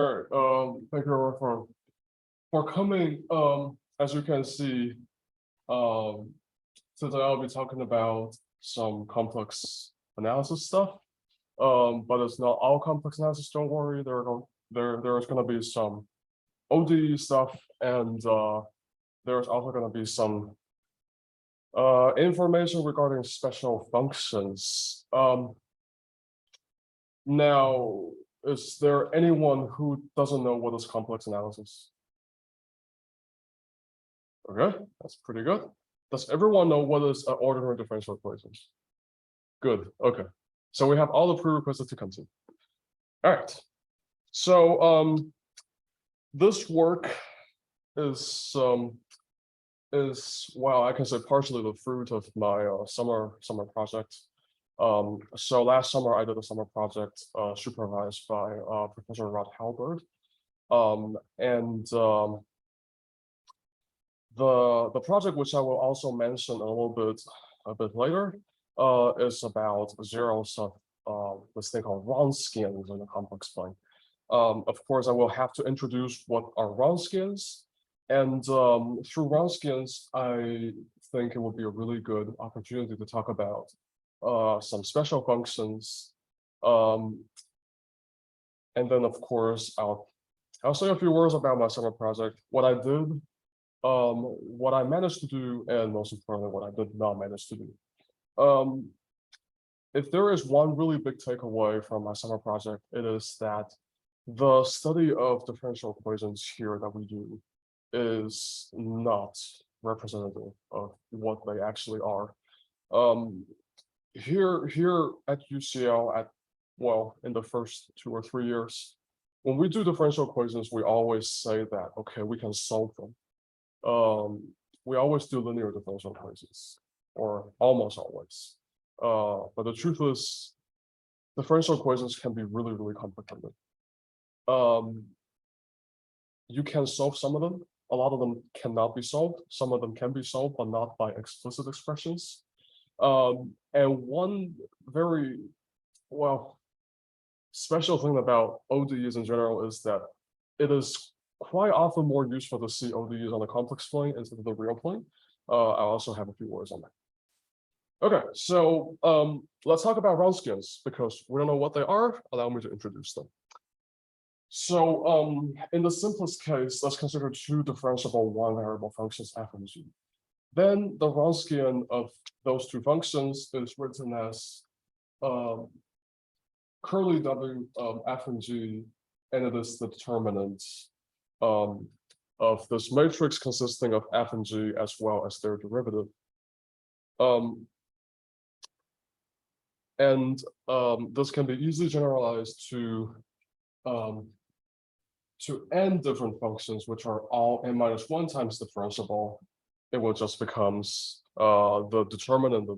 All right. Thank you everyone for coming. As you can see, today I'll be talking about some complex analysis stuff. But it's not all complex analysis. Don't worry. There's going to be some ODE stuff, and there's also going to be some information regarding special functions. Now, is there anyone who doesn't know what is complex analysis? Okay, that's pretty good. Does everyone know what is an ordinary differential equations? Good, okay. So we have all the prerequisites to continue. All right, so this work is well, I can say partially the fruit of my summer project. So last summer I did a summer project supervised by Professor Rod Halberd, and the project, which I will also mention a bit later, is about zeros of this thing called Wronskians in a complex plane. Of course, I will have to introduce what are Wronskians, and through Wronskians, I think it would be a really good opportunity to talk about some special functions, and then of course I'll say a few words about my summer project, what I did, what I managed to do, and most importantly, what I did not manage to do. If there is one really big takeaway from my summer project, it is that the study of differential equations here that we do is not representative of what they actually are. Here at UCL, in the first 2 or 3 years, when we do differential equations, we always say that, okay, we can solve them. We always do linear differential equations, or almost always. But the truth is, differential equations can be really, really complicated. You can solve some of them. A lot of them cannot be solved. Some of them can be solved, but not by explicit expressions. And one very, special thing about ODEs in general is that it is quite often more useful to see ODEs on the complex plane instead of the real plane. I also have a few words on that. Okay, so let's talk about Wronskians, because we don't know what they are. Allow me to introduce them. So in the simplest case, let's consider two differentiable one-variable functions f and g. Then the Wronskian of those two functions is written as curly w of f and g, and it is the determinant of this matrix consisting of f and g as well as their derivative. This can be easily generalized to n different functions, which are all n-1 times differentiable. It will just becomes the determinant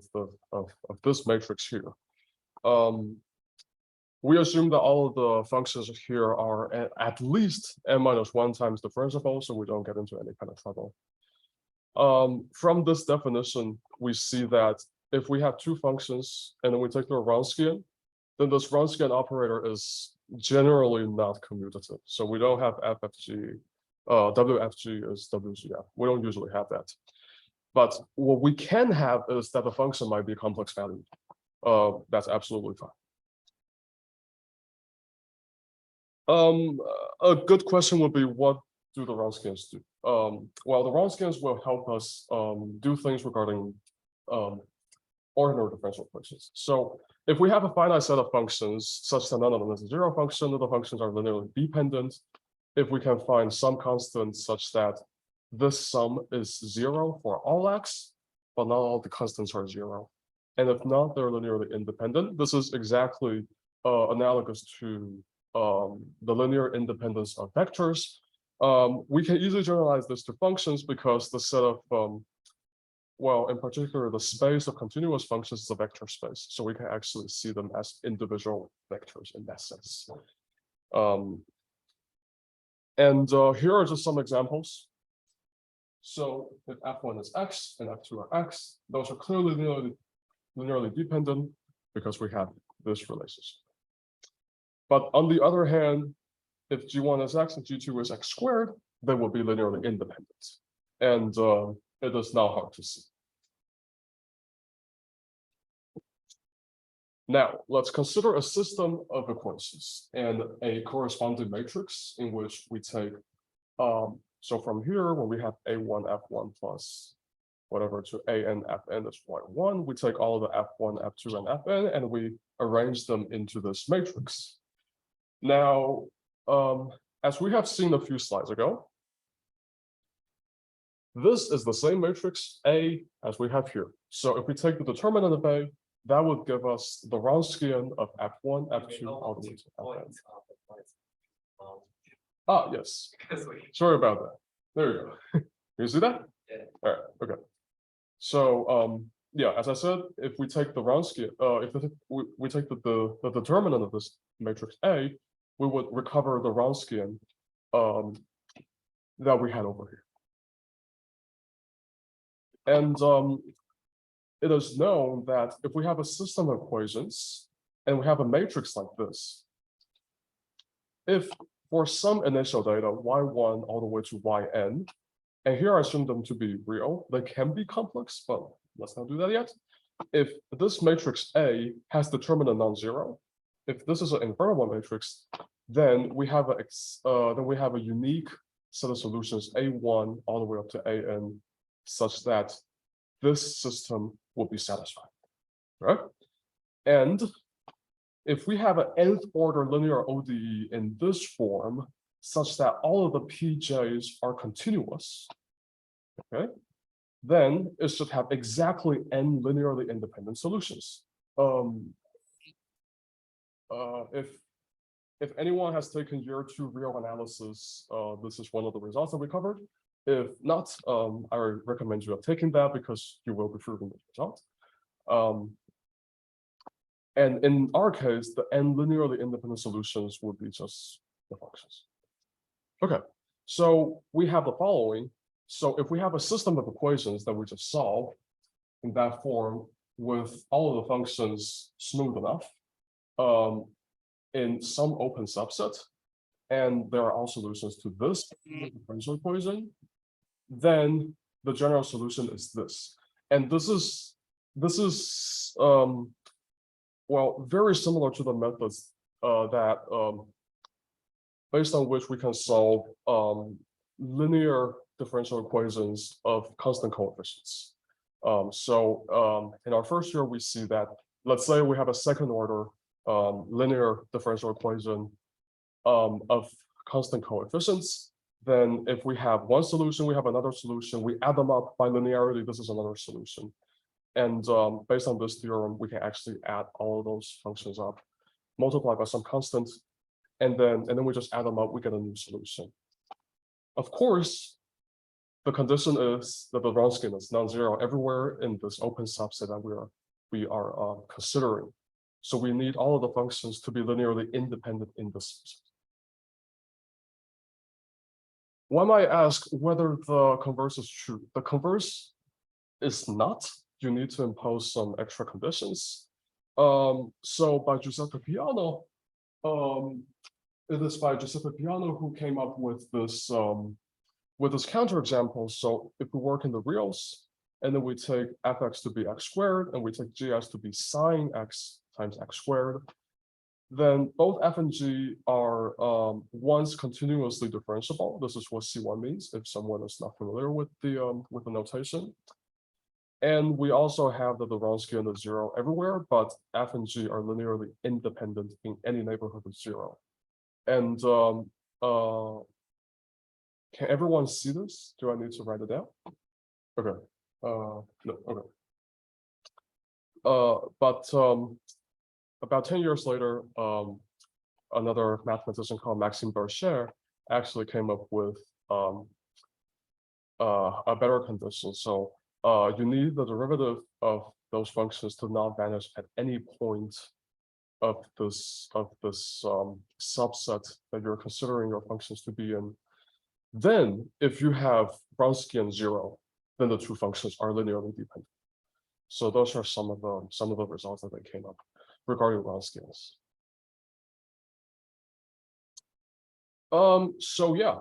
of this matrix here. We assume that all of the functions here are at least n-1 times differentiable, so we don't get into any kind of trouble. From this definition, we see that if we have two functions and then we take the Wronskian, then this Wronskian operator is generally not commutative. So we don't have FFG, WFG is WGF. We don't usually have that. But what we can have is that the function might be complex valued. That's absolutely fine. A good question would be, what do the Wronskians do? Well, the Wronskians will help us do things regarding ordinary differential equations. So if we have a finite set of functions such that none of them is a zero function, the functions are linearly dependent. If we can find some constant such that this sum is 0 for all x, but not all the constants are 0. And if not, they're linearly independent. This is exactly analogous to the linear independence of vectors. We can easily generalize this to functions because the set of, in particular, the space of continuous functions is a vector space. So we can actually see them as individual vectors in that sense. Here are just some examples. So if f1 is x and f2 are x, those are clearly linearly dependent because we have this relationship. But on the other hand, if G1 is x and G2 is x squared, they will be linearly independent. And it is now hard to see. Now, let's consider a system of equations and a corresponding matrix in which we take, so from here, when we have A1, F1 plus whatever to AN, Fn is y1, we take all of the F1, F2, and Fn, and we arrange them into this matrix. Now, as we have seen a few slides ago, this is the same matrix A as we have here. So if we take the determinant of A, that would give us the Wronskian of F1, F2, all the way to Fn. Ah, yes. Sorry about that. There you go. You see that? Yeah. All right. Okay. So yeah, as I said, if we take the Wronskian, we take the determinant of this matrix A, we would recover the Wronskian that we had over here. And it is known that if we have a system of equations and we have a matrix like this, if for some initial data, y1 all the way to yn, and here I assume them to be real, they can be complex, but let's not do that yet. If this matrix A has determinant non-zero, if this is an invertible matrix, then we have a unique set of solutions A1 all the way up to AN, such that this system will be satisfied, right? And if we have an nth order linear ODE in this form, such that all of the PJs are continuous, okay, then it should have exactly n linearly independent solutions. If anyone has taken year 2 real analysis, this is one of the results that we covered. If not, I recommend you have taken that because you will be proving the result. And in our case, the n linearly independent solutions would be just the functions. Okay, so we have the following. So if we have a system of equations that we just solve in that form with all of the functions smooth enough in some open subset, and there are all solutions to this differential equation, then the general solution is this. And this is well, very similar to the methods based on which we can solve linear differential equations of constant coefficients. In our first year, we see that, let's say we have a second order linear differential equation of constant coefficients. Then if we have one solution, we have another solution, we add them up by linearity, this is another solution. And based on this theorem, we can actually add all of those functions up, multiply by some constant, and then we just add them up, we get a new solution. Of course, the condition is that the Wronskian is non-zero everywhere in this open subset that we are considering. So we need all of the functions to be linearly independent in this subset. One might ask whether the converse is true. The converse is not. You need to impose some extra conditions. So by Giuseppe Piano, it is by Giuseppe Piano who came up with this counterexample. So if we work in the reals, and then we take fx to be x squared, and we take gs to be sine x times x squared, then both f and g are once continuously differentiable. This is what C1 means, if someone is not familiar with the notation. And we also have that the Wronskian is zero everywhere, but f and g are linearly independent in any neighborhood of zero. And can everyone see this? Do I need to write it down? Okay. No, okay. But about 10 years later, another mathematician called Maxime Berger actually came up with a better condition. So you need the derivative of those functions to not vanish at any point of this subset that you're considering your functions to be in. Then, if you have Wronskian zero, then the two functions are linearly dependent. So those are some of the results that they came up regarding Wronskians. So yeah,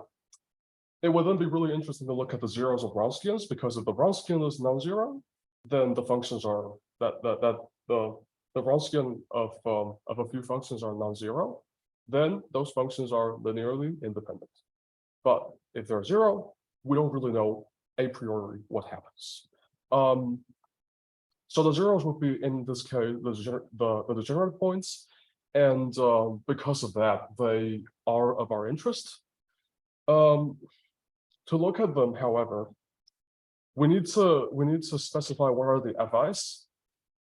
it would then be really interesting to look at the zeros of Wronskians, because if the Wronskian is non-zero, then the functions are the Wronskian of a few functions are non-zero, then those functions are linearly independent. But if they're zero, we don't really know a priori what happens. So the zeros would be, in this case, the degenerate points, and because of that, they are of our interest. To look at them, however, we need to specify what are the FIs.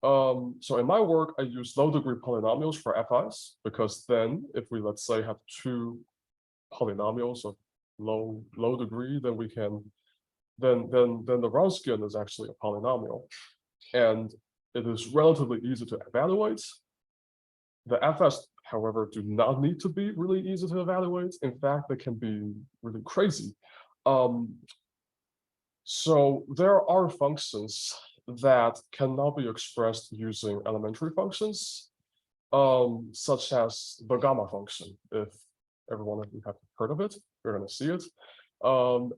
So in my work, I use low degree polynomials for FIs, because then if we, let's say, have two polynomials of low degree, then we can then the Wronskian is actually a polynomial, and it is relatively easy to evaluate. The FS, however, do not need to be really easy to evaluate. In fact, they can be really crazy. So there are functions that cannot be expressed using elementary functions, such as the gamma function. If every one of you have heard of it, you're going to see it.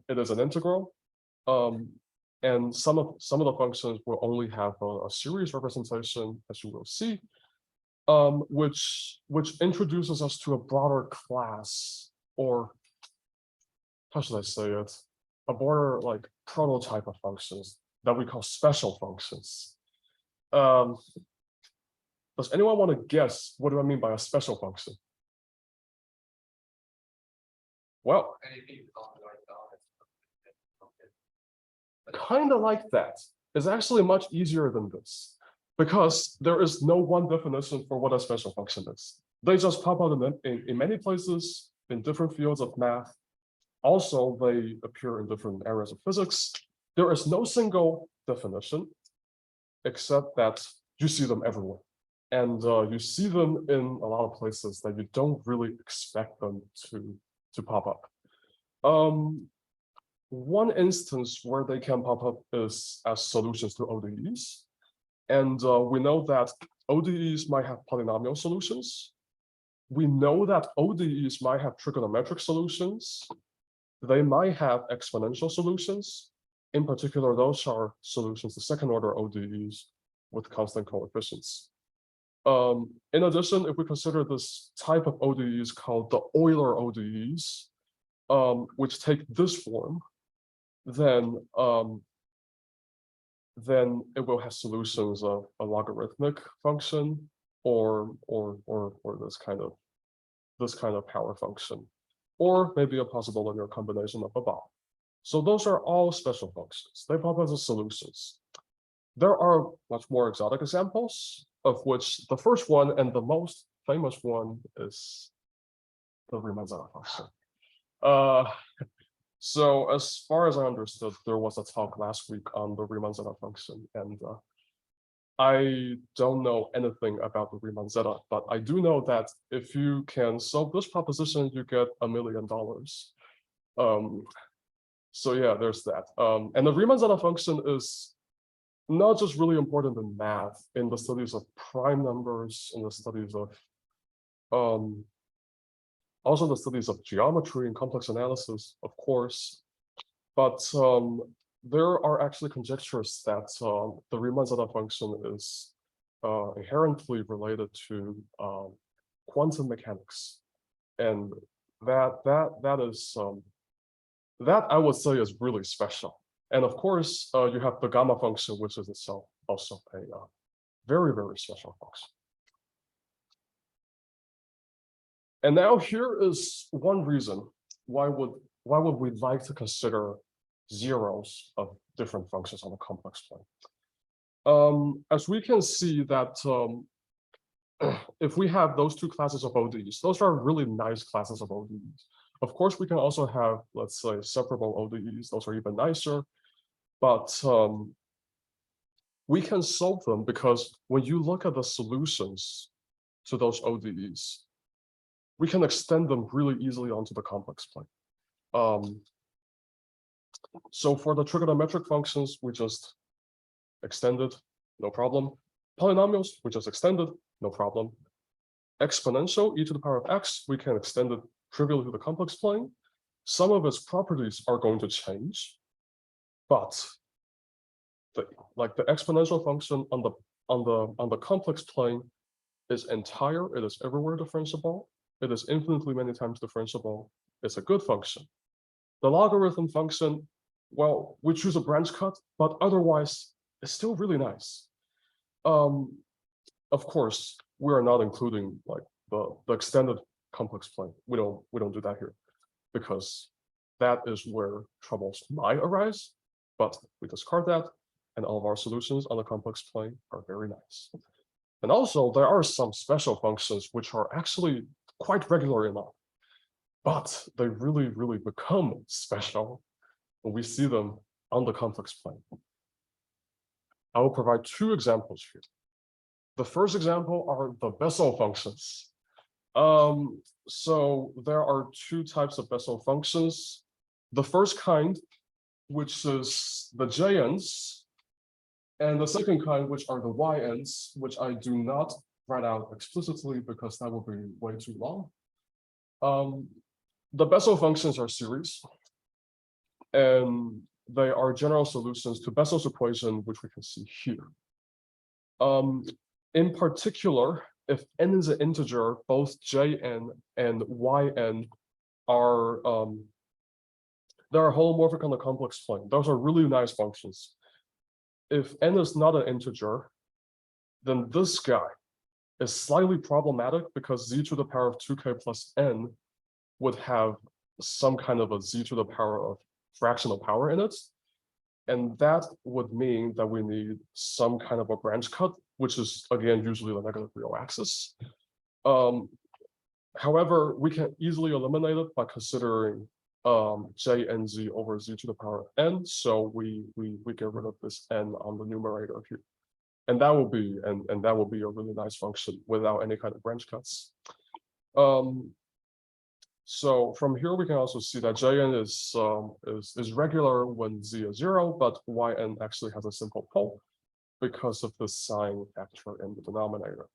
It is an integral, and some of the functions will only have a series representation, as you will see, which introduces us to a broader class, or how should I say it, a broader like prototype of functions that we call special functions. Does anyone want to guess what do I mean by a special function? Well, kind of like that. It's actually much easier than this, because there is no one definition for what a special function is. They just pop out in many places, in different fields of math. Also, they appear in different areas of physics. There is no single definition, except that you see them everywhere. And you see them in a lot of places that you don't really expect them to pop up. One instance where they can pop up is as solutions to ODEs. And we know that ODEs might have polynomial solutions. We know that ODEs might have trigonometric solutions. They might have exponential solutions. In particular, those are solutions to second order ODEs with constant coefficients. In addition, if we consider this type of ODEs called the Euler ODEs, which take this form, then it will have solutions of a logarithmic function or this kind of power function, or maybe a possible linear combination of above. So those are all special functions. They pop as solutions. There are much more exotic examples, of which the first one and the most famous one is the Riemann zeta function. So as far as I understood, there was a talk last week on the Riemann zeta function, and I don't know anything about the Riemann zeta, but I do know that if you can solve this proposition, you get $1 million. So yeah, there's that. And the Riemann zeta function is not just really important in math, in the studies of prime numbers, in the studies of also the studies of geometry and complex analysis, of course. But there are actually conjectures that the Riemann zeta function is inherently related to quantum mechanics, and that is that I would say is really special. And of course, you have the gamma function, which is itself also a very, very special function. And now here is one reason why would we like to consider zeros of different functions on a complex plane. As we can see that if we have those two classes of ODEs, those are really nice classes of ODEs. Of course, we can also have, let's say, separable ODEs. Those are even nicer. But we can solve them because when you look at the solutions to those ODEs, we can extend them really easily onto the complex plane. So for the trigonometric functions, we just extended, no problem. Polynomials, we just extended, no problem. Exponential, e to the power of x, we can extend it trivially to the complex plane, some of its properties are going to change, but the exponential function on the complex plane is entire, it is everywhere differentiable, it is infinitely many times differentiable, it's a good function. The logarithm function, well, we choose a branch cut, but otherwise it's still really nice. Of course, we are not including like the extended complex plane. We don't do that here because that is where troubles might arise, but we discard that, and all of our solutions on the complex plane are very nice. And also, there are some special functions which are actually quite regular enough, but they really, really become special when we see them on the complex plane. I will provide two examples here. The first example are the Bessel functions. So there are two types of Bessel functions. The first kind, which is the jn's, and the second kind, which are the yn's, which I do not write out explicitly because that would be way too long. The Bessel functions are series, and they are general solutions to Bessel's equation, which we can see here. In particular, if n is an integer, both jn and yn are holomorphic on the complex plane. Those are really nice functions. If n is not an integer, then this guy is slightly problematic because z to the power of 2k plus n would have some kind of a z to the power of fractional power in it. And that would mean that we need some kind of a branch cut, which is, again, usually the negative real axis. However, we can easily eliminate it by considering j and z over z to the power of n. So we get rid of this n on the numerator here. And that will be a really nice function without any kind of branch cuts. So from here we can also see that jn is regular when z is 0, but yn actually has a simple pole because of the sign factor in the denominator.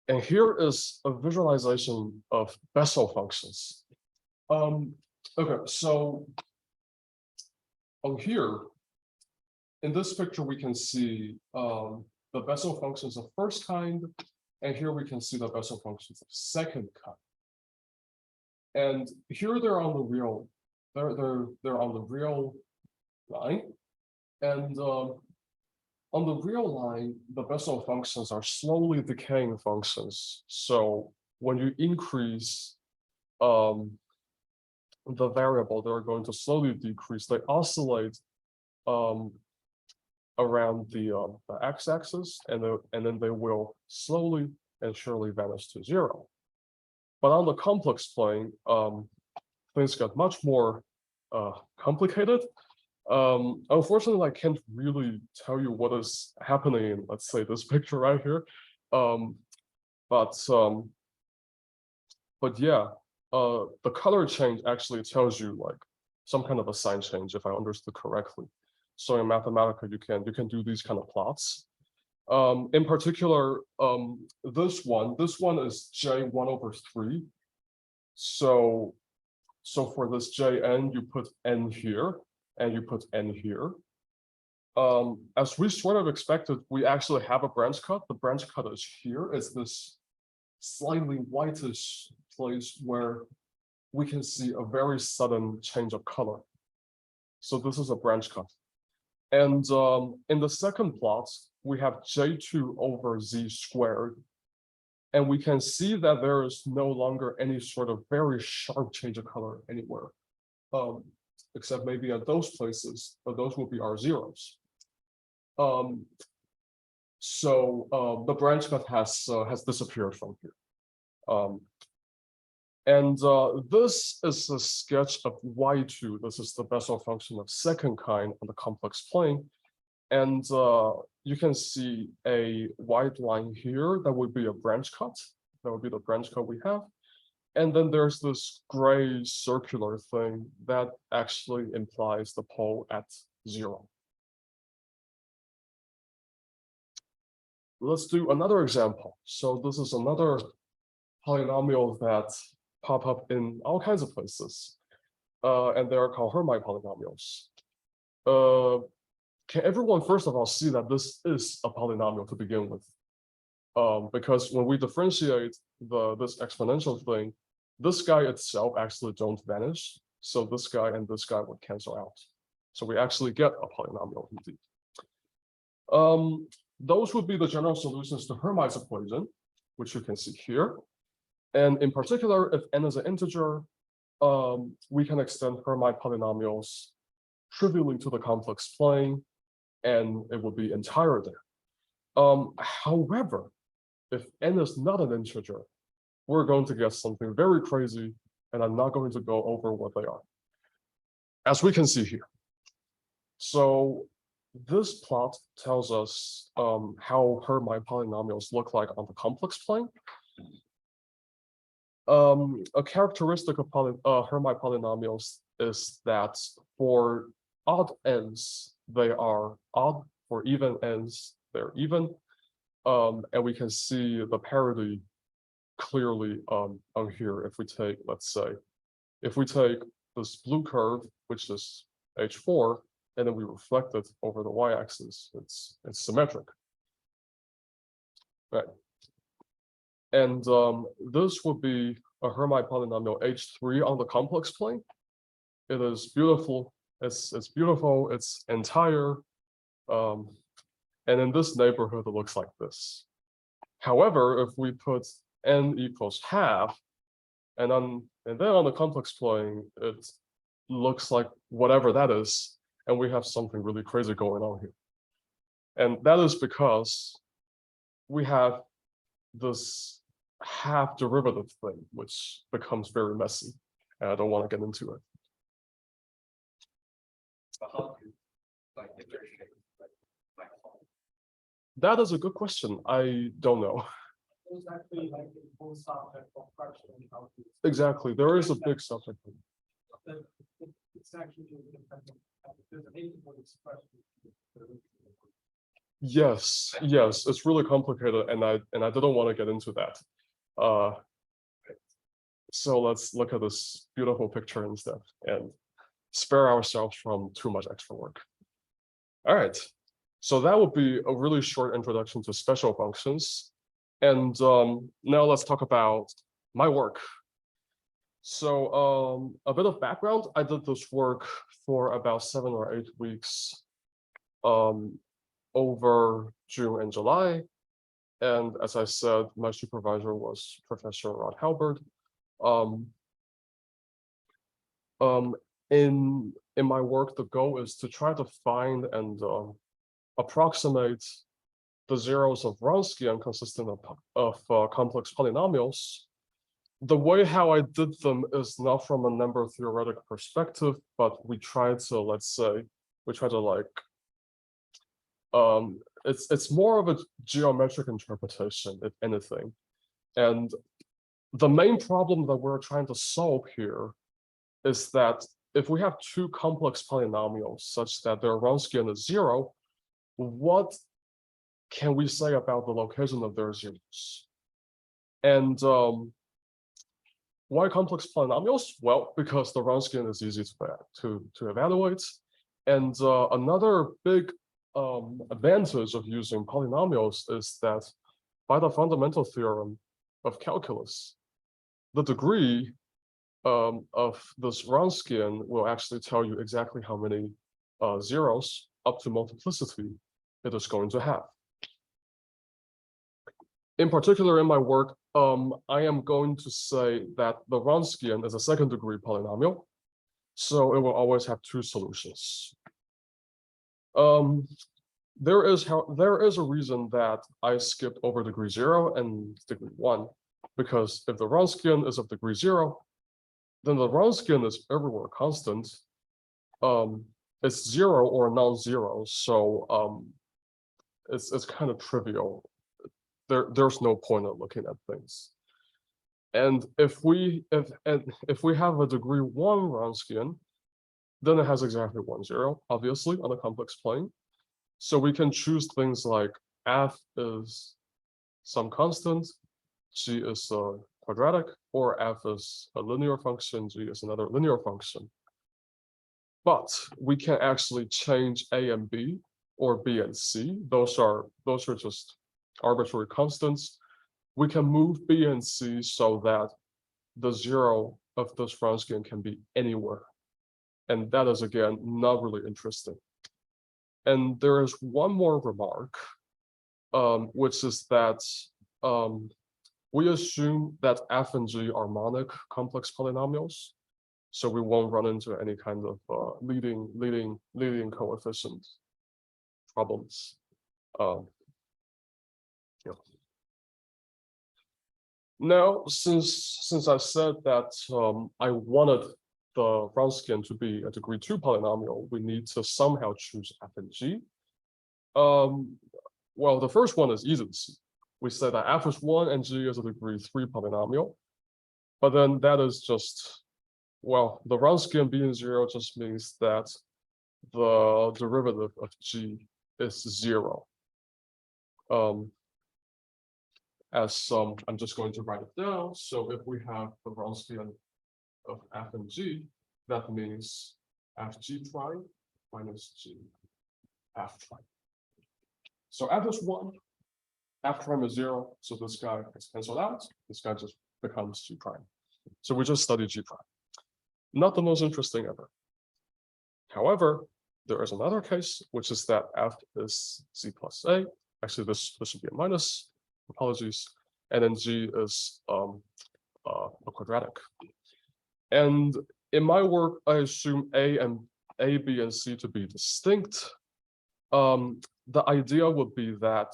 And here is a visualization of Bessel functions. Okay, so on here, in this picture, we can see the Bessel functions of first kind, and here we can see the Bessel functions of second kind. And here they're on the real, they're on the real line, and on the real line, the Bessel functions are slowly decaying functions. So when you increase the variable, they're going to slowly decrease. They oscillate around the x-axis, and then they will slowly and surely vanish to 0. But on the complex plane, things get much more complicated. Unfortunately, I can't really tell you what is happening in, let's say, this picture right here. But yeah, the color change actually tells you like some kind of a sign change, if I understood correctly. So in Mathematica, you can do these kind of plots. In particular, this one is j1/3. So for this jn, you put n here, and you put n here. As we sort of expected, we actually have a branch cut. The branch cut is here. It's this slightly whitish place where we can see a very sudden change of color. So this is a branch cut. And in the second plot, we have j2/z². And we can see that there is no longer any sort of very sharp change of color anywhere. Except maybe at those places, but those will be our zeros. So the branch cut has disappeared from here. And this is a sketch of y2. This is the Bessel function of second kind on the complex plane. And you can see a white line here that would be a branch cut. That would be the branch cut we have. And then there's this gray circular thing that actually implies the pole at 0. Let's do another example. So this is another polynomials that pop up in all kinds of places, and they are called Hermite polynomials. Can everyone first of all see that this is a polynomial to begin with? Because when we differentiate this exponential thing, this guy itself actually don't vanish. So this guy and this guy would cancel out. So we actually get a polynomial indeed. Those would be the general solutions to Hermite's equation, which you can see here. And in particular, if n is an integer, we can extend Hermite polynomials trivially to the complex plane, and it will be entire there. However, if n is not an integer, we're going to get something very crazy, and I'm not going to go over what they are, as we can see here. So this plot tells us how Hermite polynomials look like on the complex plane. A characteristic of Hermite polynomials is that for odd ends, they are odd. For even ends, they're even. And we can see the parity clearly on here. If we take, let's say, if we take this blue curve, which is h4, and then we reflect it over the y-axis, it's symmetric, right? And this would be a Hermite polynomial h3 on the complex plane. It is beautiful. It's beautiful. It's entire. And in this neighborhood, it looks like this. However, if we put n equals half, and then on the complex plane, it looks like whatever that is, and we have something really crazy going on here. And that is because we have this half derivative thing, which becomes very messy, and I don't want to get into it. That is a good question. I don't know. Exactly. There is a big subject. Yes, it's really complicated, and I didn't want to get into that. So let's look at this beautiful picture instead and spare ourselves from too much extra work. All right. So that would be a really short introduction to special functions. And now let's talk about my work. So a bit of background, I did this work for about 7 or 8 weeks over June and July. And as I said, my supervisor was Professor Rod Halbert. In my work, the goal is to try to find and approximate the zeros of Wronskian consisting of complex polynomials. The way how I did them is not from a number theoretic perspective, but we try to, let's say, it's more of a geometric interpretation, if anything. And the main problem that we're trying to solve here is that if we have two complex polynomials such that their Wronskian is 0, what can we say about the location of their zeros? And why complex polynomials? Well, because the Wronskian is easy to evaluate. And another big advantage of using polynomials is that by the fundamental theorem of calculus, the degree of this Wronskian will actually tell you exactly how many zeros up to multiplicity it is going to have. In particular, in my work, I am going to say that the Wronskian is a second-degree polynomial, so it will always have two solutions. There is a reason that I skipped over degree 0 and degree 1, because if the Wronskian is of degree 0, then the Wronskian is everywhere constant. It's 0 or non-zero, so it's kind of trivial. There's no point in looking at things. And if we have a degree 1 Wronskian, then it has exactly 1, 0, obviously, on a complex plane. So we can choose things like f is some constant, g is quadratic, or f is a linear function, g is another linear function. But we can actually change a and b, or b and c. Those are just arbitrary constants. We can move b and c so that the zero of this Wronskian can be anywhere. And that is, again, not really interesting. And there is one more remark, which is that we assume that f and g are monic complex polynomials, so we won't run into any kind of leading coefficient problems. Yeah. Now, since I said that I wanted the Wronskian to be a degree 2 polynomial, we need to somehow choose f and g. Well, the first one is easy to see. We said that f is 1 and g is a degree 3 polynomial. But then that is just, well, the Wronskian being 0 just means that the derivative of g is 0. I'm just going to write it down. So if we have the Wronskian of f and g, that means fg prime minus g f prime. So f is 1, f prime is 0, so this guy is canceled out. This guy just becomes g prime. So we just studied g prime. Not the most interesting ever. However, there is another case, which is that f is z plus a. Actually, this should be a minus. Apologies. And then g is a quadratic. And in my work, I assume A, B, and C to be distinct. The idea would be that,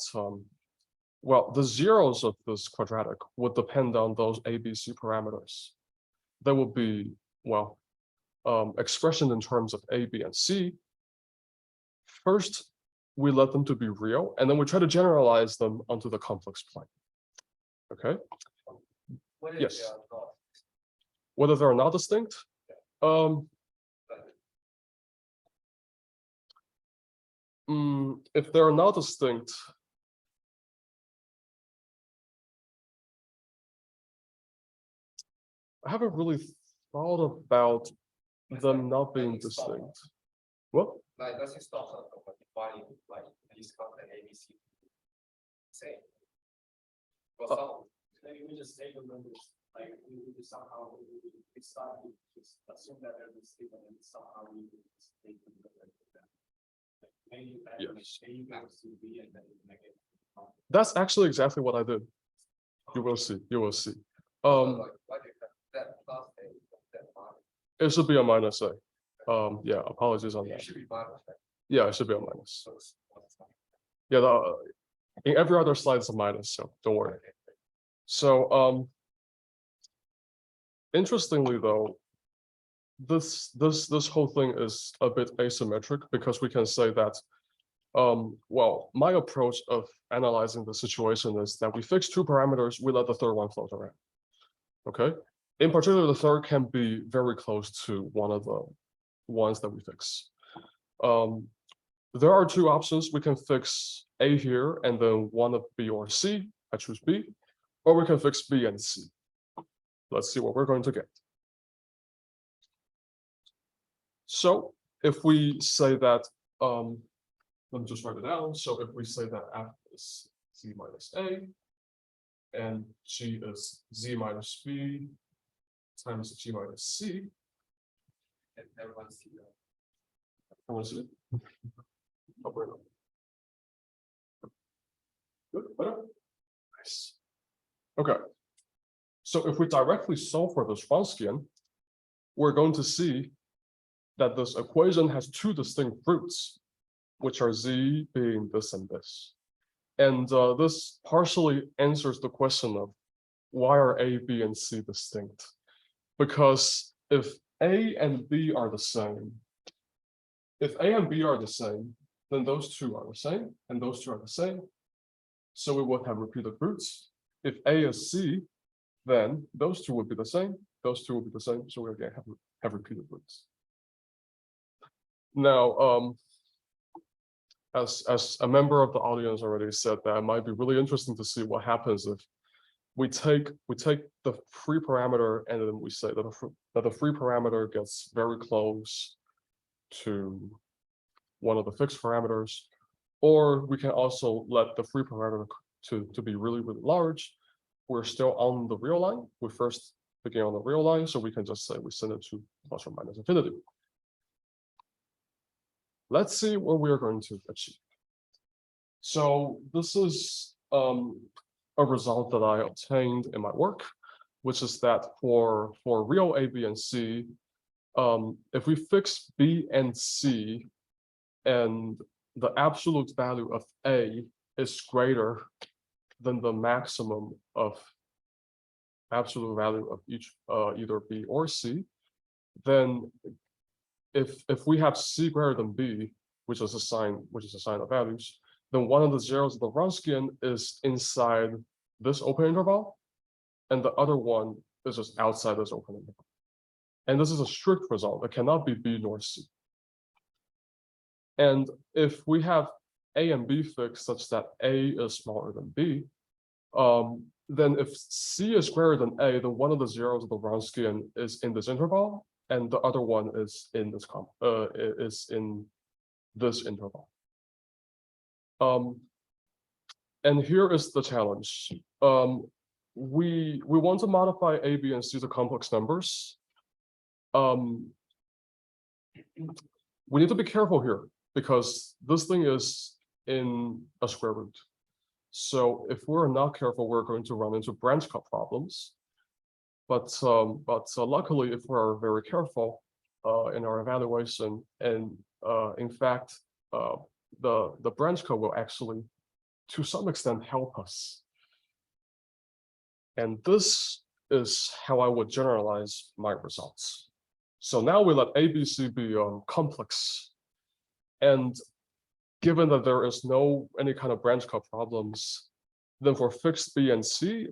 well, the zeros of this quadratic would depend on those A, B, C parameters. They would be, well, expression in terms of A, B, and C. First, we let them to be real, and then we try to generalize them onto the complex plane. Okay? Yes. Whether they're not distinct? If they're not distinct, I haven't really thought about them not being distinct. What? Like, does it stop from defining like these content ABC? Same. Well, maybe we just say the numbers like we just somehow we start to just assume that they're distinct and somehow we just take them like that. Maybe Yes. A goes to B and then make it. That's actually exactly what I did. You will see. You will see. It should be a minus a. Yeah, apologies on that. Yeah, it should be a minus. Yeah, in every other slide it's a minus, so don't worry. So interestingly though, this whole thing is a bit asymmetric because we can say that well, my approach of analyzing the situation is that we fix two parameters, we let the third one float around. Okay. In particular, the third can be very close to one of the ones that we fix. There are two options. We can fix A here and then one of B or C. I choose B, or we can fix B and C. Let's see what we're going to get. So if we say that, let me just write it down. So if we say that F is Z minus A and G is Z minus B times G minus C. And everyone see that. Everyone see it? Oh, good, better? Nice. Okay. So if we directly solve for this Wronskian, we're going to see that this equation has two distinct roots, which are Z being this and this. And this partially answers the question of why are A, B, and C distinct? Because if A and B are the same, if A and B are the same, then those two are the same, and those two are the same. So we would have repeated roots. If A is C, then those two would be the same, those two would be the same, so we again have repeated roots. Now, as a member of the audience already said, that it might be really interesting to see what happens if we take the free parameter and then we say that the free parameter gets very close to one of the fixed parameters, or we can also let the free parameter to be really, really large. We're still on the real line. We first begin on the real line, so we can just say we send it to plus or minus infinity. Let's see what we are going to achieve. So this is a result that I obtained in my work, which is that for real A, B, and C, if we fix B and C, and the absolute value of A is greater than the maximum of absolute value of each either B or C, then if we have C greater than B, which is a sign of values, then one of the zeros of the Wronskian is inside this open interval, and the other one is just outside this open interval. And this is a strict result. It cannot be B nor C. And if we have A and B fixed such that A is smaller than B, then if C is greater than A, then one of the zeros of the Wronskian is in this interval, and the other one is in this interval. And here is the challenge. We want to modify A, B, and C to complex numbers. We need to be careful here because this thing is in a square root. So if we're not careful, we're going to run into branch cut problems. But luckily, if we're very careful in our evaluation, and in fact, the branch cut will actually, to some extent, help us. And this is how I would generalize my results. So now we let A, B, C be complex. And given that there is no any kind of branch cut problems, then for fixed B and C,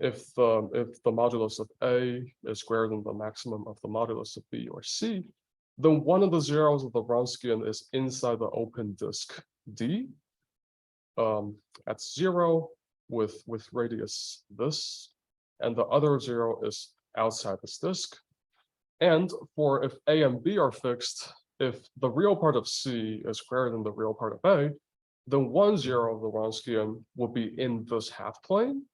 if the modulus of A is greater than the maximum of the modulus of B or C, then one of the zeros of the Wronskian is inside the open disk D at 0 with radius this, and the other zero is outside this disk. And for if A and B are fixed, if the real part of C is greater than the real part of A, then one zero of the Wronskian will be in this half plane,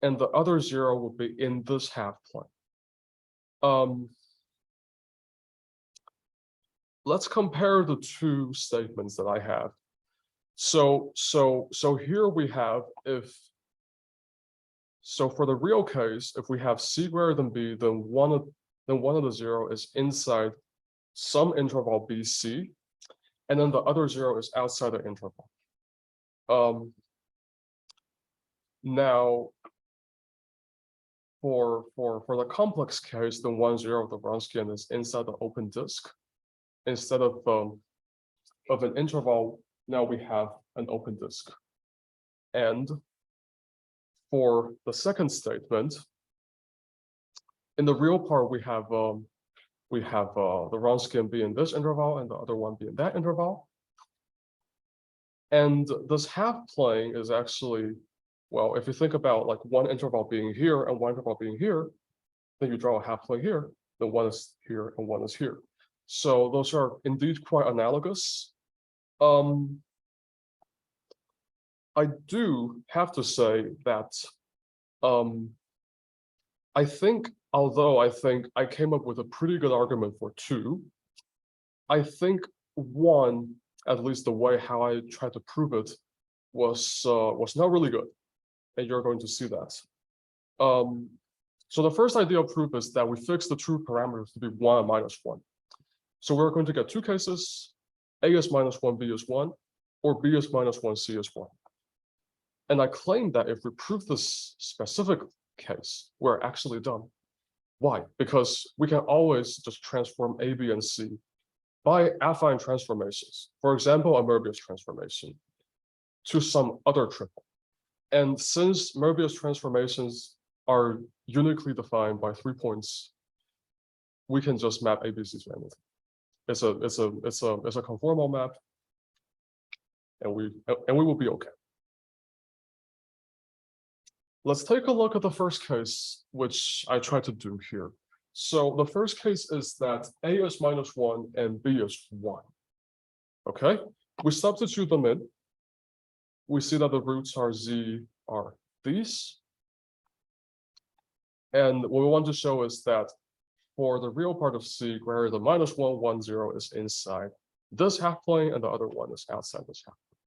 and the other zero will be in this half plane. Let's compare the two statements that I have. So here we have for the real case, if we have C greater than B, then one of the zero is inside some interval BC, and then the other zero is outside the interval. Now, for the complex case, the one zero of the Wronskian is inside the open disk. Instead of an interval, now we have an open disk. And for the second statement, in the real part, we have the Wronskian be in this interval and the other one be in that interval. And this half plane is actually, well, if you think about like one interval being here and one interval being here, then you draw a half plane here, then one is here and one is here. So those are indeed quite analogous. I do have to say that I think, although I think I came up with a pretty good argument for two, I think one, at least the way how I tried to prove it, was not really good, and you're going to see that. So the first ideal proof is that we fix the true parameters to be 1 and -1. So we're going to get two cases: A is -1, B is 1, or B is -1, C is 1. And I claim that if we prove this specific case, we're actually done. Why? Because we can always just transform A, B, and C by affine transformations. For example, a Möbius transformation to some other triple. And since Möbius transformations are uniquely defined by 3 points, we can just map ABC to anything. It's a conformal map, and we will be okay. Let's take a look at the first case, which I tried to do here. So the first case is that A is -1 and B is 1. Okay, we substitute them in. We see that the roots are Z are these. And what we want to show is that for the real part of C greater than -1, 1, 0 is inside this half plane and the other one is outside this half plane.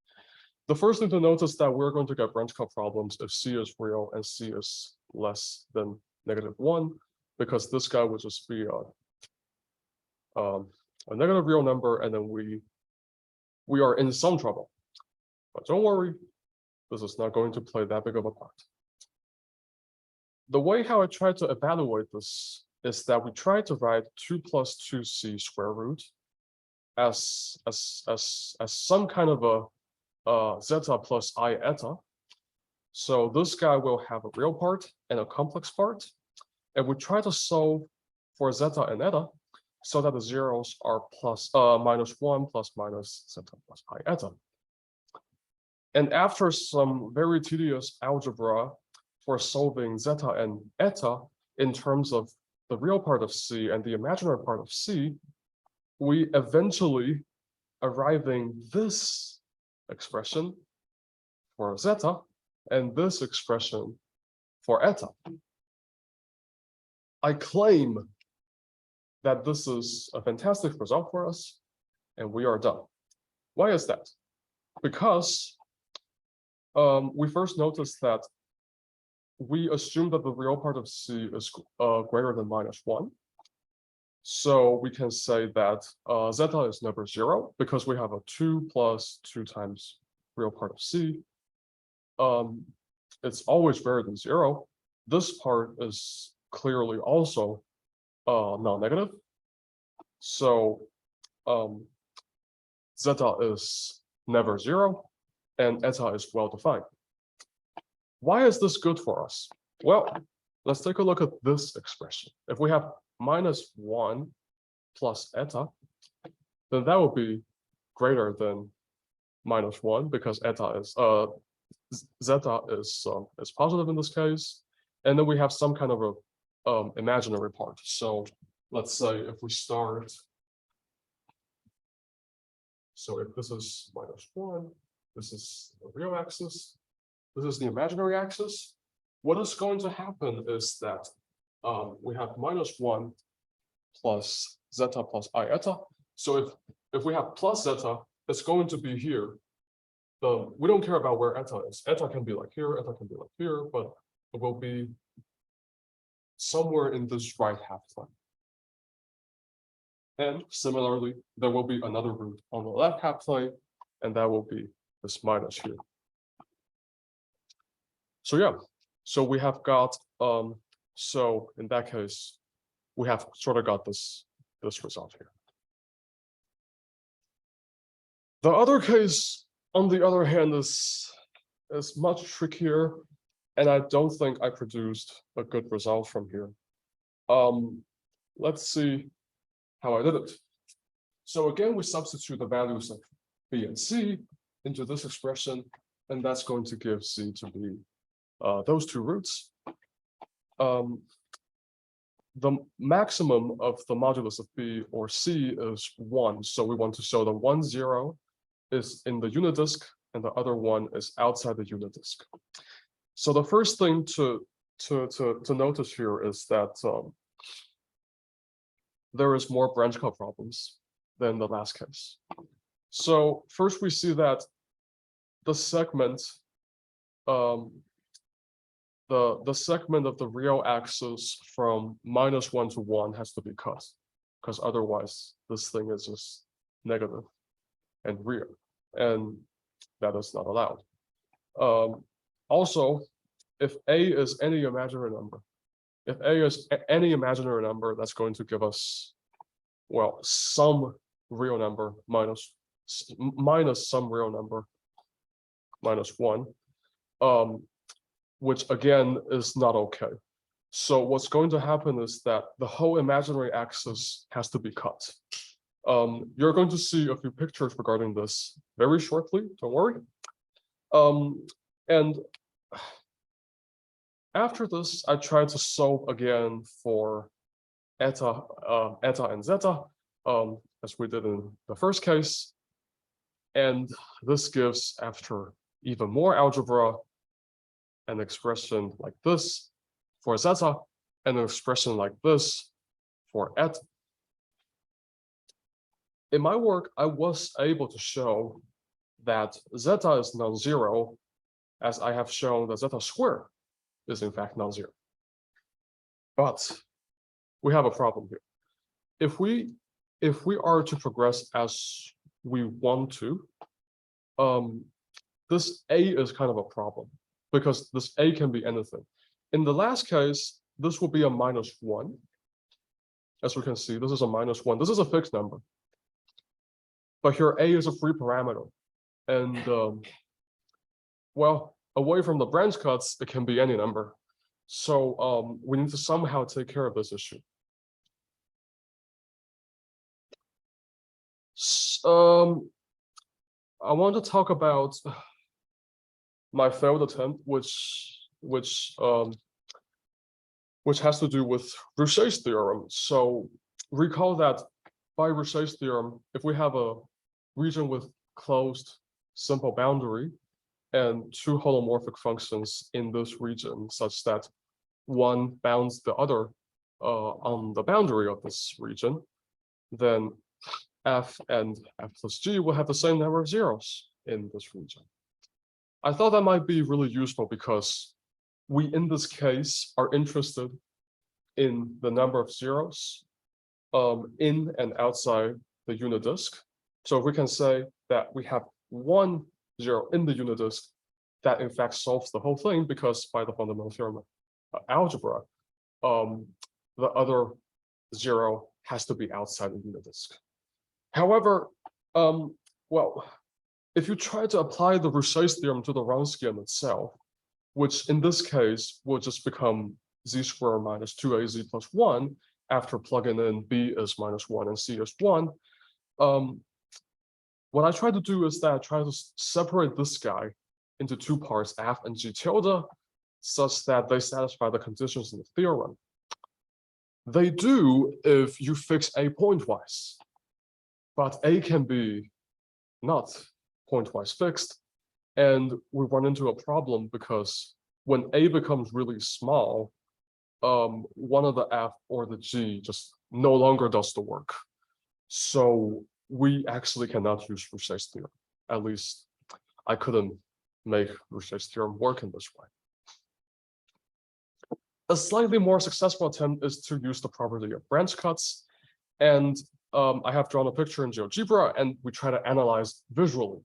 The first thing to notice is that we're going to get branch cut problems if C is real and C is less than -1, because this guy would just be a negative real number, and then we are in some trouble. But don't worry, this is not going to play that big of a part. The way how I try to evaluate this is that we try to write 2 + 2c square root as some kind of a zeta plus I eta. So this guy will have a real part and a complex part, and we try to solve for zeta and eta so that the zeros are -1 plus minus zeta plus I eta. And after some very tedious algebra for solving zeta and eta in terms of the real part of C and the imaginary part of C, we eventually arriving this expression for zeta and this expression for eta. I claim that this is a fantastic result for us, and we are done. Why is that? Because we first noticed that we assume that the real part of C is greater than -1. So we can say that zeta is never 0 because we have a 2 + 2 times real part of C. It's always greater than 0. This part is clearly also non-negative. So zeta is never 0 and eta is well defined. Why is this good for us? Well, let's take a look at this expression. If we have -1 plus eta, then that will be greater than -1 because eta is zeta is positive in this case, and then we have some kind of a imaginary part. So let's say if we start, so if this is -1, this is the real axis, this is the imaginary axis. What is going to happen is that we have -1 plus zeta plus I eta. So if we have plus zeta, it's going to be here. We don't care about where eta is. Eta can be like here, eta can be like here, but it will be somewhere in this right half plane. And similarly, there will be another root on the left half plane, and that will be this minus here. So yeah, so we have got, so in that case, we have sort of got this result here. The other case, on the other hand, is much trickier, and I don't think I produced a good result from here. Let's see how I did it. So again, we substitute the values of B and C into this expression, and that's going to give C to be those two roots. The maximum of the modulus of B or C is 1. So we want to show the 1, 0 is in the unit disk and the other one is outside the unit disk. So the first thing to notice here is that there is more branch cut problems than the last case. So first we see that the segment, the segment of the real axis from -1 to 1 has to be cut, because otherwise this thing is just negative and real, and that is not allowed. Also, if A is any imaginary number, that's going to give us, well, some real number minus some real number -1, which again is not okay. So what's going to happen is that the whole imaginary axis has to be cut. You're going to see a few pictures regarding this very shortly, don't worry. And after this, I try to solve again for eta and zeta, as we did in the first case. And this gives, after even more algebra, an expression like this for zeta, and an expression like this for eta. In my work, I was able to show that zeta is non-zero, as I have shown that zeta squared is in fact non-zero. But we have a problem here. If we are to progress as we want to, this A is kind of a problem, because this A can be anything. In the last case, this will be a -1. As we can see, this is a -1. This is a fixed number. But here A is a free parameter. And well, away from the branch cuts, it can be any number. So we need to somehow take care of this issue. I want to talk about my failed attempt, which has to do with Rouché's theorem. So recall that by Rouché's theorem, if we have a region with closed simple boundary and two holomorphic functions in this region, such that one bounds the other on the boundary of this region, then f and f plus g will have the same number of zeros in this region. I thought that might be really useful because we, in this case, are interested in the number of zeros in and outside the unit disk. So we can say that we have 1 0 in the unit disk, that in fact solves the whole thing, because by the fundamental theorem of algebra, the other 0 has to be outside the unit disk. However, well, if you try to apply the Rouché's theorem to the Wronskian itself, which in this case will just become z squared minus 2az plus 1 after plugging in b is -1 and c is 1, what I try to do is that I try to separate this guy into two parts, f and g tilde, such that they satisfy the conditions in the theorem. They do if you fix a pointwise, but a can be not pointwise fixed, and we run into a problem because when a becomes really small, one of the f or the g just no longer does the work. So we actually cannot use Rouché's theorem. At least I couldn't make Rouché's theorem work in this way. A slightly more successful attempt is to use the property of branch cuts. And I have drawn a picture in GeoGebra, and we try to analyze visually.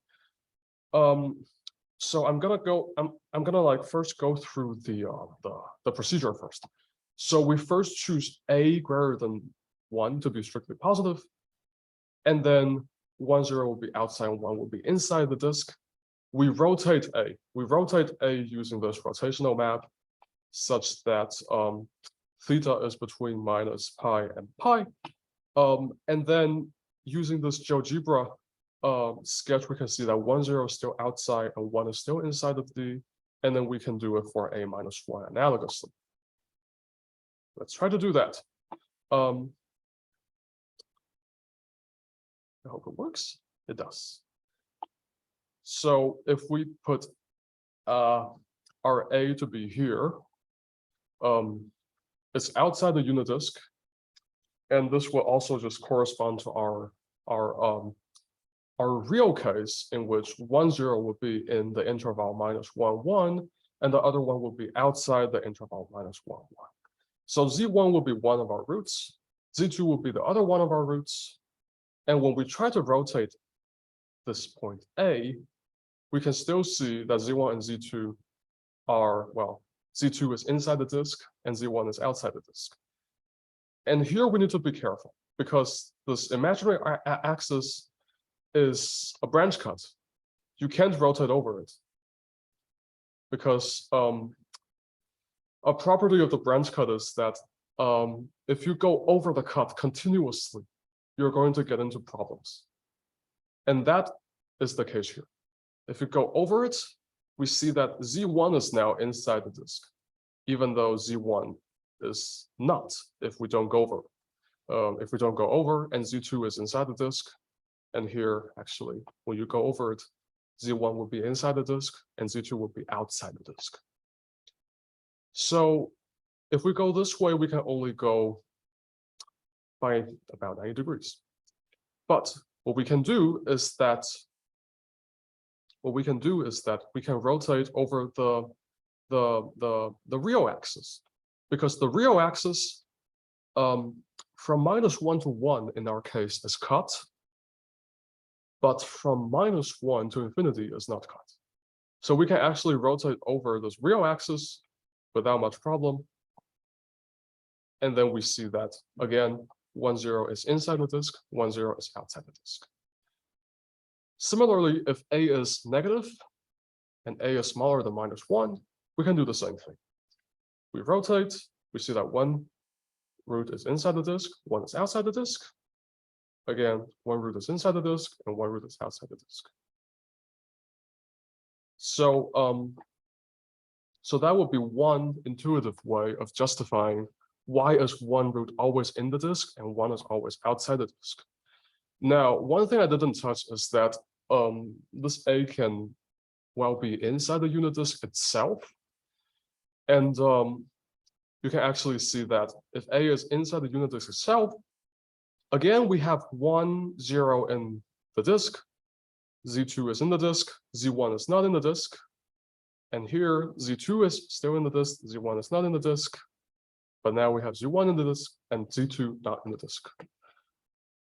So I'm gonna like first go through the procedure first. So we first choose a greater than 1 to be strictly positive, and then 1 0 will be outside and 1 will be inside the disk. We rotate a. We rotate a using this rotational map, such that theta is between -pi and pi. And then using this GeoGebra sketch, we can see that 1 0 is still outside and 1 is still inside of D, and then we can do it for a -1 analogously. Let's try to do that. I hope it works. It does. So if we put our A to be here, it's outside the unit disk, and this will also just correspond to our real case, in which 1 0 will be in the interval -1 1, and the other one will be outside the interval -1 1. So z1 will be one of our roots, z2 will be the other one of our roots, and when we try to rotate this point A, we can still see that z1 and z2 are, well, z2 is inside the disk and z1 is outside the disk. And here we need to be careful, because this imaginary axis is a branch cut. You can't rotate over it, because a property of the branch cut is that if you go over the cut continuously, you're going to get into problems. And that is the case here. If you go over it, we see that z1 is now inside the disk. even though Z1 is not if we don't go over. If we don't go over and Z2 is inside the disk, and here actually when you go over it, Z1 will be inside the disk and Z2 will be outside the disk. So if we go this way, we can only go by about 90 degrees. But what we can do is that we can rotate over the real axis, because the real axis from -1 to 1 in our case is cut, but from -1 to infinity is not cut. So we can actually rotate over this real axis without much problem. And then we see that again, 1, 0 is inside the disk, 1, 0 is outside the disk. Similarly, if A is negative and A is smaller than -1, we can do the same thing. We rotate, we see that 1 root is inside the disk, 1 is outside the disk. Again, 1 root is inside the disk and 1 root is outside the disk. So, so that would be one intuitive way of justifying why is 1 root always in the disk and 1 is always outside the disk. Now, one thing I didn't touch is that this A can well be inside the unit disk itself. And you can actually see that if A is inside the unit disk itself, again, we have 1, 0 in the disk, Z2 is in the disk, Z1 is not in the disk. And here, Z2 is still in the disk, Z1 is not in the disk. But now we have Z1 in the disk and Z2 not in the disk.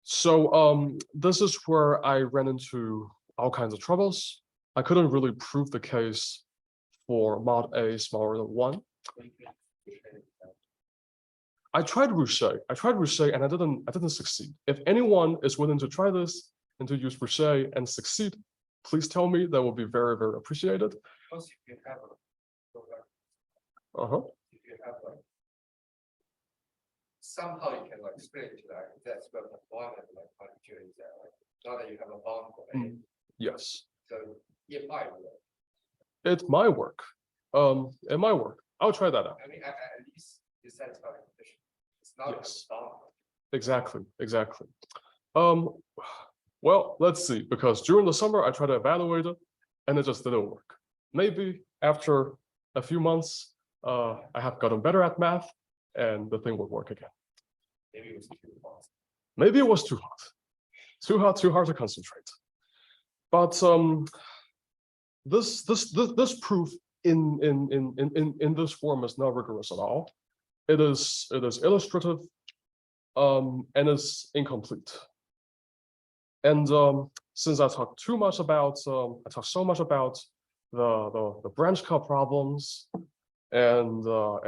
So this is where I ran into all kinds of troubles. I couldn't really prove the case for mod A smaller than 1. I tried Rouchet and I didn't succeed. If anyone is willing to try this and to use Rouchet and succeed, please tell me. That would be very, very appreciated. Because if you have if you have somehow you can like split it to that's where the one and like partition is there. Now that you have a bound for A. Yes. So it might work. It might work. It might work. I'll try that out. I mean, at least you satisfy the condition. It's not Yes. bound. Exactly. Well, let's see, because during the summer I tried to evaluate it and it just didn't work. Maybe after a few months, I have gotten better at math and the thing would work again. Maybe it was too hot. Maybe it was too hot. Too hard to concentrate. But this proof in this form is not rigorous at all. It is illustrative and is incomplete. And since I talked so much about the branch cut problems and well,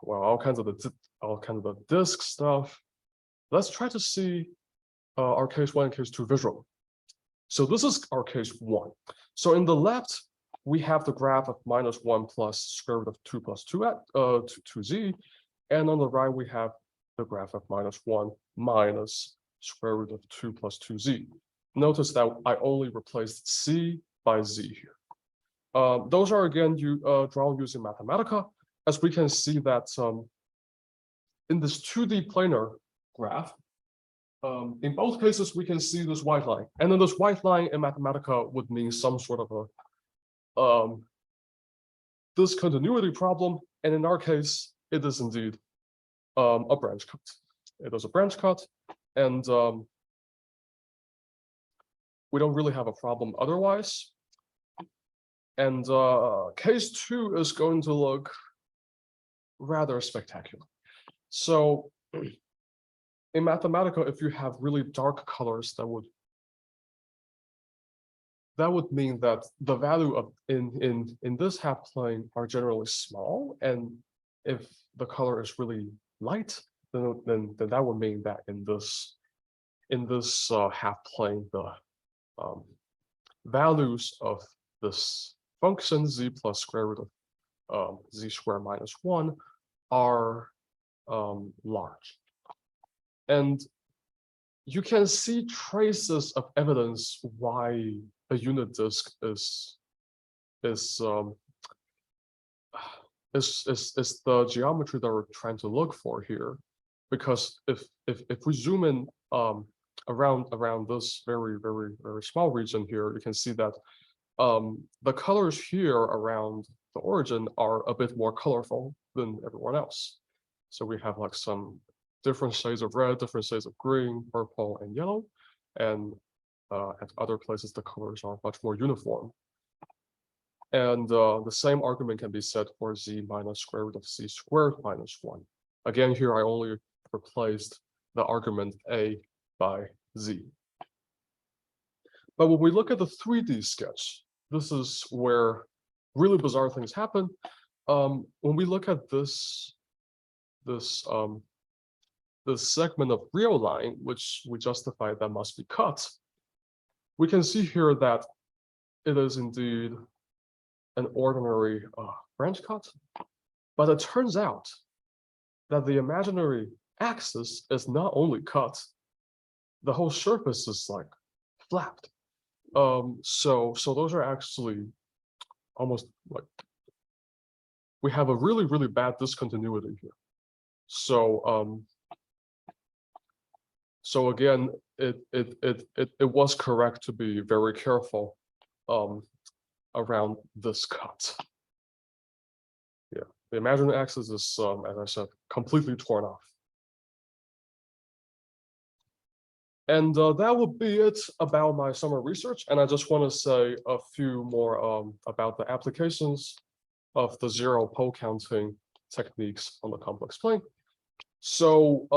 all kinds of the disk stuff, let's try to see our case 1 and case 2 visually. So this is our case 1. So in the left, we have the graph of -1 plus square root of 2 plus 2z, and on the right we have the graph of -1 minus square root of 2 plus 2z. Notice that I only replaced c by z here. Those are again drawn using Mathematica, as we can see that in this 2D planar graph, in both cases we can see this white line, and then this white line in Mathematica would mean some sort of a discontinuity problem, and in our case it is indeed a branch cut. It is a branch cut, and we don't really have a problem otherwise. And case 2 is going to look rather spectacular. So in Mathematica, if you have really dark colors, that would mean that the value of in this half plane are generally small, and if the color is really light, then that would mean that in this half plane, the values of this function z plus square root of z squared minus 1 are large. And you can see traces of evidence why a unit disk is is the geometry that we're trying to look for here, because if we zoom in around this very small region here, you can see that the colors here around the origin are a bit more colorful than everyone else. So we have like some different shades of red, different shades of green, purple, and yellow, and at other places the colors are much more uniform. And the same argument can be said for z minus square root of c squared minus 1. Again, here I only replaced the argument a by z. But when we look at the 3D sketch, this is where really bizarre things happen. When we look at this segment of real line, which we justified that must be cut, we can see here that it is indeed an ordinary branch cut, but it turns out that the imaginary axis is not only cut, the whole surface is like flapped. So those are actually almost like, we have a really bad discontinuity here. So so again, it was correct to be very careful around this cut. Yeah, the imaginary axis is, as I said, completely torn off. And that would be it about my summer research. And I just want to say a few more about the applications of the zero pole counting techniques on the complex plane. So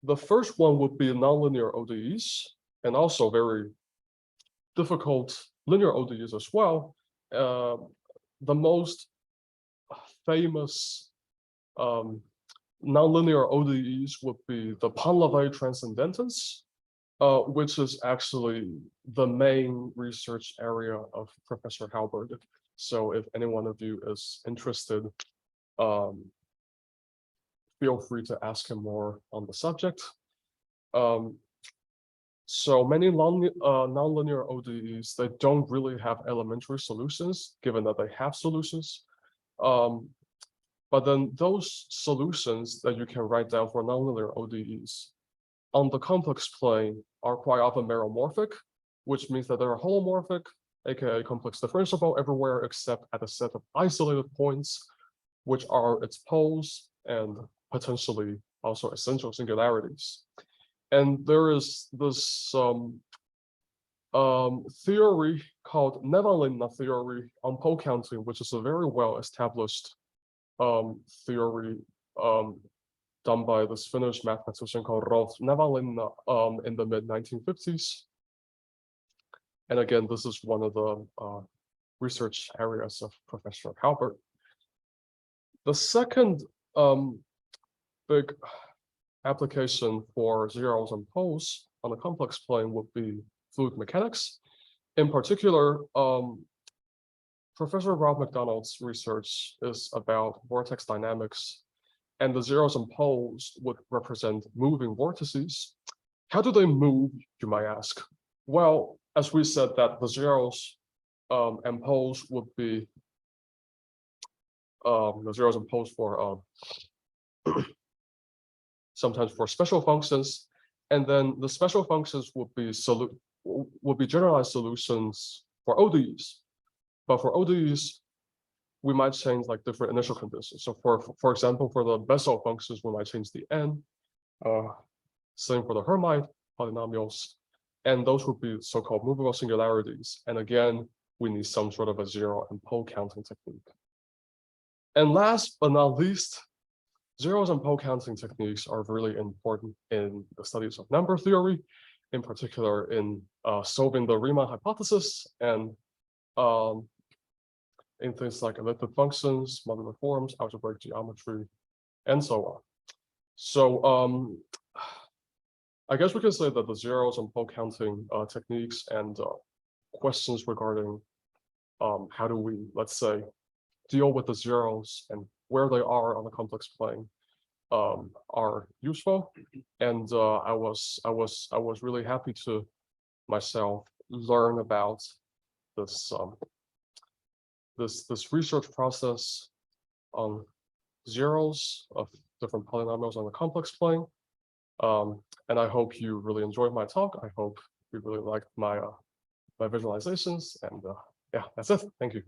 the first one would be nonlinear ODEs, and also very difficult linear ODEs as well. The most famous nonlinear ODEs would be the Pont-Levé transcendentance, which is actually the main research area of Professor Halberd. So if any one of you is interested, feel free to ask him more on the subject. So many nonlinear ODEs, they don't really have elementary solutions, given that they have solutions. But then those solutions that you can write down for nonlinear ODEs on the complex plane are quite often meromorphic, which means that they're holomorphic, aka complex differentiable everywhere except at a set of isolated points, which are its poles and potentially also essential singularities. And there is this theory called Nevanlinna theory on pole counting, which is a very well-established theory done by this Finnish mathematician called Rolf Nevanlinna in the mid-1950s. And again, this is one of the research areas of Professor Halberd. The second big application for zeros and poles on the complex plane would be fluid mechanics. In particular, Professor Rob McDonald's research is about vortex dynamics, and the zeros and poles would represent moving vortices. How do they move, you might ask? Well, as we said, that the zeros and poles would be the zeros and poles for sometimes for special functions, and then the special functions would be generalized solutions for ODEs. But for ODEs, we might change like different initial conditions. So for example, for the Bessel functions, we might change the n. Same for the Hermite polynomials, and those would be so-called movable singularities. And again, we need some sort of a zero and pole counting technique. And last but not least, zeros and pole counting techniques are really important in the studies of number theory, in particular in solving the Riemann hypothesis and in things like elliptic functions, modular forms, algebraic geometry, and so on. So I guess we can say that the zeros and pole counting techniques and questions regarding how do we, let's say, deal with the zeros and where they are on the complex plane are useful. And I was really happy to myself learn about this this research process on zeros of different polynomials on the complex plane. And I hope you really enjoyed my talk. I hope you really liked my my visualizations. And yeah, that's it. Thank you.